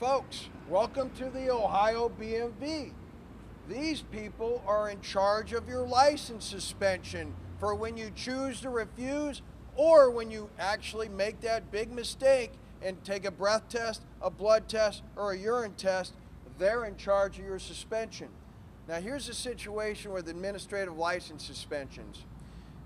Folks, welcome to the Ohio BMV. These people are in charge of your license suspension for when you choose to refuse or when you actually make that big mistake and take a breath test, a blood test, or a urine test. They're in charge of your suspension. Now here's the situation with administrative license suspensions.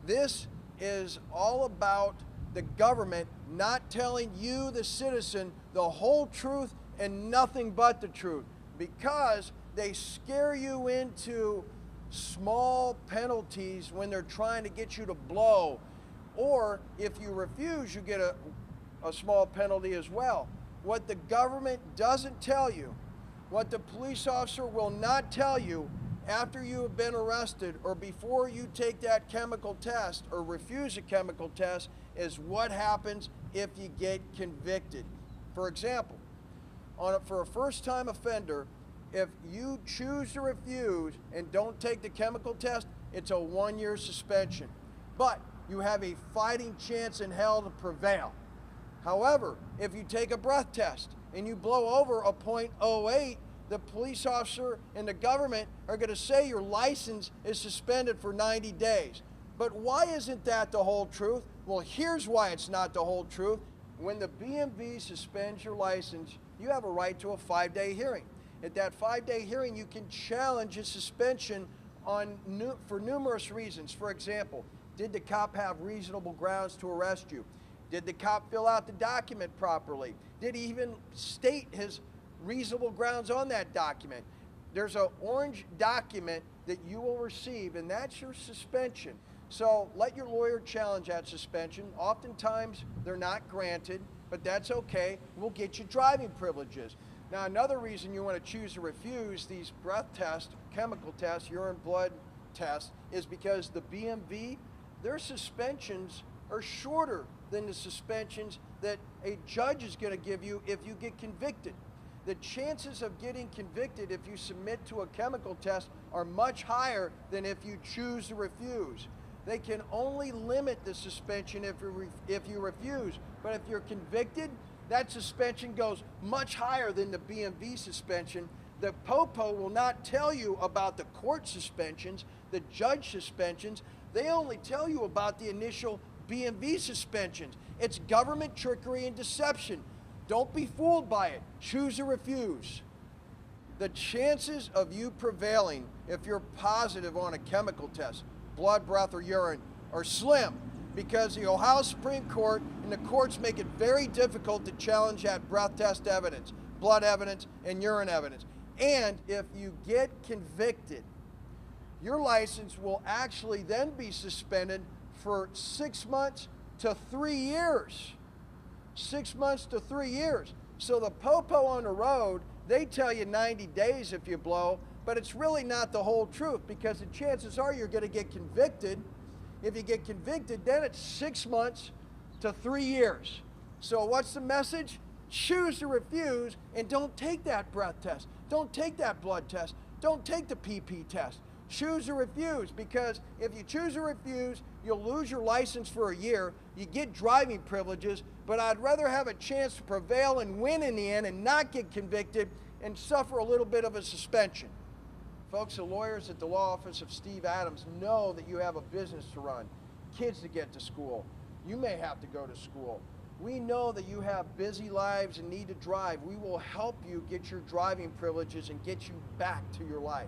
This is all about the government not telling you, the citizen, the whole truth and nothing but the truth, because they scare you into small penalties when they're trying to get you to blow. Or if you refuse, you get a small penalty as well. What the government doesn't tell you, what the police officer will not tell you after you have been arrested or before you take that chemical test or refuse a chemical test, is what happens if you get convicted. For example, for a first-time offender, if you choose to refuse and don't take the chemical test, it's a 1-year suspension. But you have a fighting chance in hell to prevail. However, if you take a breath test and you blow over a .08, the police officer and the government are going to say your license is suspended for 90 days. But why isn't that the whole truth? Well, here's why it's not the whole truth. When the BMV suspends your license, you have a right to a 5-day hearing. At that 5-day hearing, you can challenge a suspension for numerous reasons. For example, did the cop have reasonable grounds to arrest you? Did the cop fill out the document properly? Did he even state his reasonable grounds on that document? There's an orange document that you will receive, and that's your suspension. So let your lawyer challenge that suspension. Oftentimes they're not granted, but that's okay. We'll get you driving privileges. Now, another reason you want to choose to refuse these breath tests, chemical tests, urine blood tests, is because the BMV, their suspensions are shorter than the suspensions that a judge is going to give you if you get convicted. The chances of getting convicted if you submit to a chemical test are much higher than if you choose to refuse. They can only limit the suspension if you refuse, but if you're convicted, that suspension goes much higher than the BMV suspension. The POPO will not tell you about the court suspensions, the judge suspensions. They only tell you about the initial BMV suspensions. It's government trickery and deception. Don't be fooled by it. Choose to refuse. The chances of you prevailing if you're positive on a chemical test, blood, breath, or urine, are slim, because the Ohio Supreme Court and the courts make it very difficult to challenge that breath test evidence, blood evidence, and urine evidence. And if you get convicted, your license will actually then be suspended for 6 months to 3 years. 6 months to 3 years. So the POPO on the road, they tell you 90 days if you blow, but it's really not the whole truth, because the chances are you're going to get convicted. If you get convicted, then it's 6 months to 3 years. So what's the message? Choose to refuse and don't take that breath test. Don't take that blood test. Don't take the PP test. Choose to refuse, because if you choose to refuse, you'll lose your license for a year. You get driving privileges, but I'd rather have a chance to prevail and win in the end and not get convicted and suffer a little bit of a suspension. Folks, the lawyers at the law office of Steve Adams know that you have a business to run, kids to get to school. You may have to go to school. We know that you have busy lives and need to drive. We will help you get your driving privileges and get you back to your life.